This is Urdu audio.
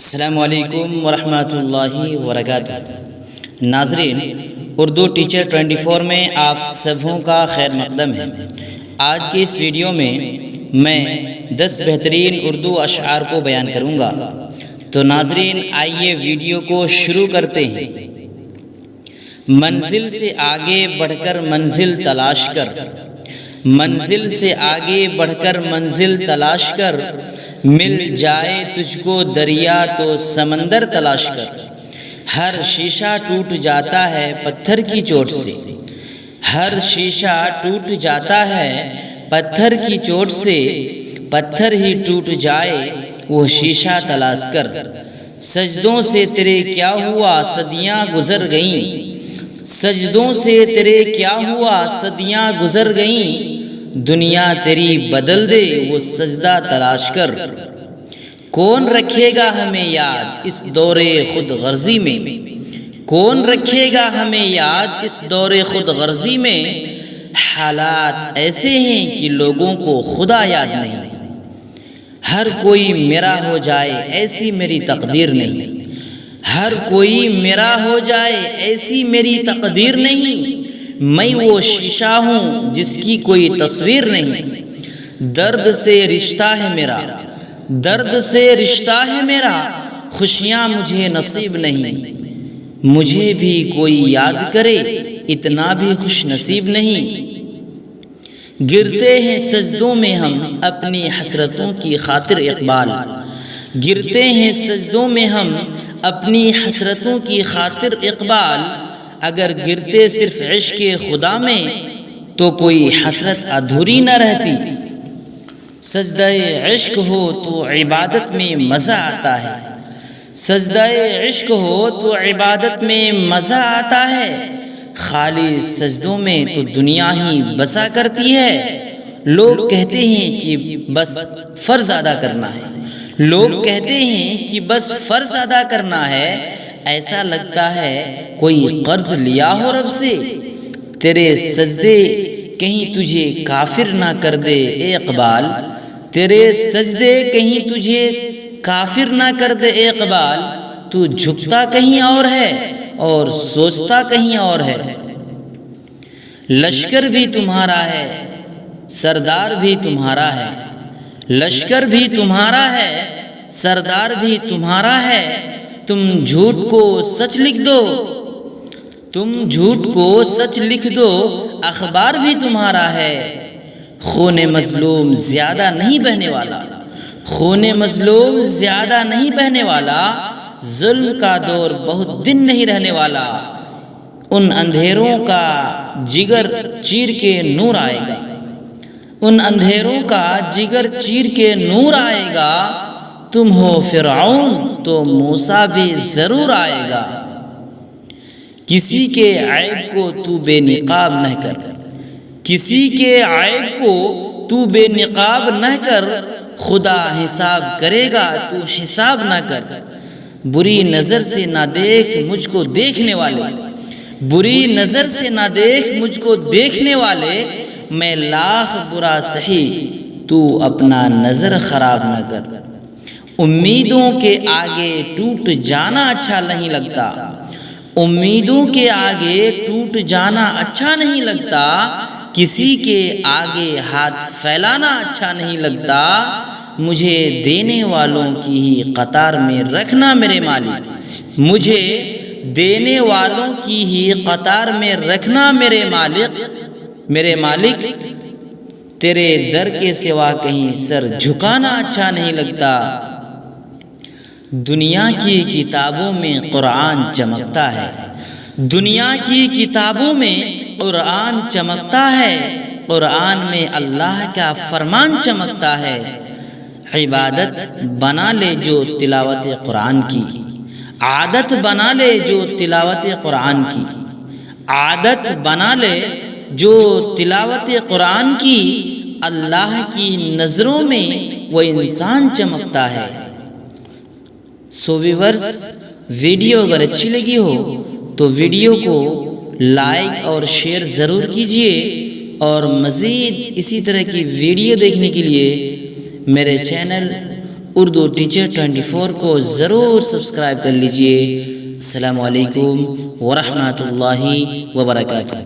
السلام علیکم ورحمۃ اللہ وبرکاتہ۔ ناظرین، اردو ٹیچر 24 میں آپ سبوں کا خیر مقدم ہے۔ آج کی اس ویڈیو میں 10 بہترین اردو اشعار کو بیان کروں گا۔ تو ناظرین، آئیے ویڈیو کو شروع کرتے ہیں۔ منزل سے آگے بڑھ کر منزل تلاش کر، منزل سے آگے بڑھ کر منزل تلاش کر، مل جائے تجھ کو دریا تو سمندر تلاش کر۔ ہر شیشہ ٹوٹ جاتا ہے پتھر کی چوٹ سے، ہر شیشہ ٹوٹ جاتا ہے پتھر کی چوٹ سے، پتھر ہی ٹوٹ جائے وہ شیشہ تلاش کر۔ سجدوں سے تیرے کیا ہوا صدیاں گزر گئیں، سجدوں سے تیرے کیا ہوا صدیاں گزر گئیں، دنیا تیری بدل دے وہ سجدہ تلاش کر۔ کون رکھے گا ہمیں یاد اس دور خود غرضی میں، کون رکھے گا ہمیں یاد اس دور خود غرضی میں، حالات ایسے ہیں کہ لوگوں کو خدا یاد نہیں۔ ہر کوئی میرا ہو جائے ایسی میری تقدیر نہیں، ہر کوئی میرا ہو جائے ایسی میری تقدیر نہیں، میں وہ شیشہ ہوں جس کی کوئی تصویر نہیں۔ درد سے رشتہ ہے میرا، درد سے رشتہ ہے میرا، خوشیاں مجھے نصیب نہیں، مجھے بھی کوئی یاد کرے اتنا بھی خوش نصیب نہیں۔ گرتے ہیں سجدوں میں ہم اپنی حسرتوں کی خاطر اقبال، گرتے ہیں سجدوں میں ہم اپنی حسرتوں کی خاطر اقبال، اگر گرتے صرف عشق خدا میں تو کوئی حسرت ادھوری نہ رہتی۔ سجدہ عشق ہو تو عبادت میں مزہ آتا ہے، سجدہ عشق ہو تو عبادت میں مزہ آتا ہے، خالی سجدوں میں تو دنیا ہی بسا کرتی ہے۔ لوگ کہتے ہیں کہ بس فرض ادا کرنا ہے، لوگ کہتے ہیں کہ بس فرض ادا کرنا ہے، ایسا لگتا ہے کوئی قرض لیا ہو رب سے۔ تیرے سجدے کہیں تجھے کافر نہ کر دے اے اقبال، تیرے سجدے کہیں تجھے کافر نہ کر دے اے اقبال، تو جھکتا کہیں اور ہے اور سوچتا کہیں اور ہے۔ لشکر بھی تمہارا ہے سردار بھی تمہارا ہے، لشکر بھی تمہارا ہے سردار بھی تمہارا ہے، تم جھوٹ کو سچ لکھ دو، تم جھوٹ کو سچ لکھ دو، اخبار بھی تمہارا ہے۔ خون مظلوم زیادہ نہیں بہنے والا، خون مظلوم زیادہ نہیں بہنے والا، ظلم کا دور بہت دن نہیں رہنے والا، ان اندھیروں کا جگر چیر کے نور آئے گا، ان اندھیروں کا جگر چیر کے نور آئے گا، تم ہو فرعون تو موسیٰ بھی ضرور آئے گا۔ کسی کے عیب کو تو بے نقاب نہ کر، کسی کے عیب کو تو بے نقاب نہ کر، خدا حساب کرے گا تو حساب نہ کر۔ بری نظر سے نہ دیکھ مجھ کو دیکھنے والے، بری نظر سے نہ دیکھ مجھ کو دیکھنے والے، میں لاکھ برا سہی تو اپنا نظر خراب نہ کر۔ امیدوں کے آگے ٹوٹ جانا اچھا نہیں لگتا، امیدوں کے آگے ٹوٹ جانا اچھا نہیں لگتا، کسی کے آگے ہاتھ پھیلانا اچھا نہیں لگتا، مجھے دینے والوں کی ہی قطار میں رکھنا میرے مالک، مجھے دینے والوں کی ہی قطار میں رکھنا میرے مالک، میرے مالک، تیرے در کے سوا کہیں سر جھکانا اچھا نہیں لگتا۔ دنیا کی کتابوں میں قرآن چمکتا ہے، دنیا کی کتابوں میں قرآن چمکتا ہے، قرآن میں اللہ کا فرمان چمکتا ہے۔ عبادت بنا لے جو تلاوت قرآن کی، عادت بنا لے جو تلاوت قرآن کی، عادت بنا لے جو تلاوت قرآن کی، اللہ کی نظروں میں وہ انسان چمکتا ہے۔ سو ویورز، ویڈیو اگر اچھی لگی ہو تو ویڈیو کو لائک اور شیئر ضرور کیجیے، اور مزید اسی طرح کی ویڈیو دیکھنے کے لیے میرے چینل اردو ٹیچر 24 کو ضرور سبسکرائب کر لیجئے۔ السلام علیکم ورحمۃ اللہ وبرکاتہ۔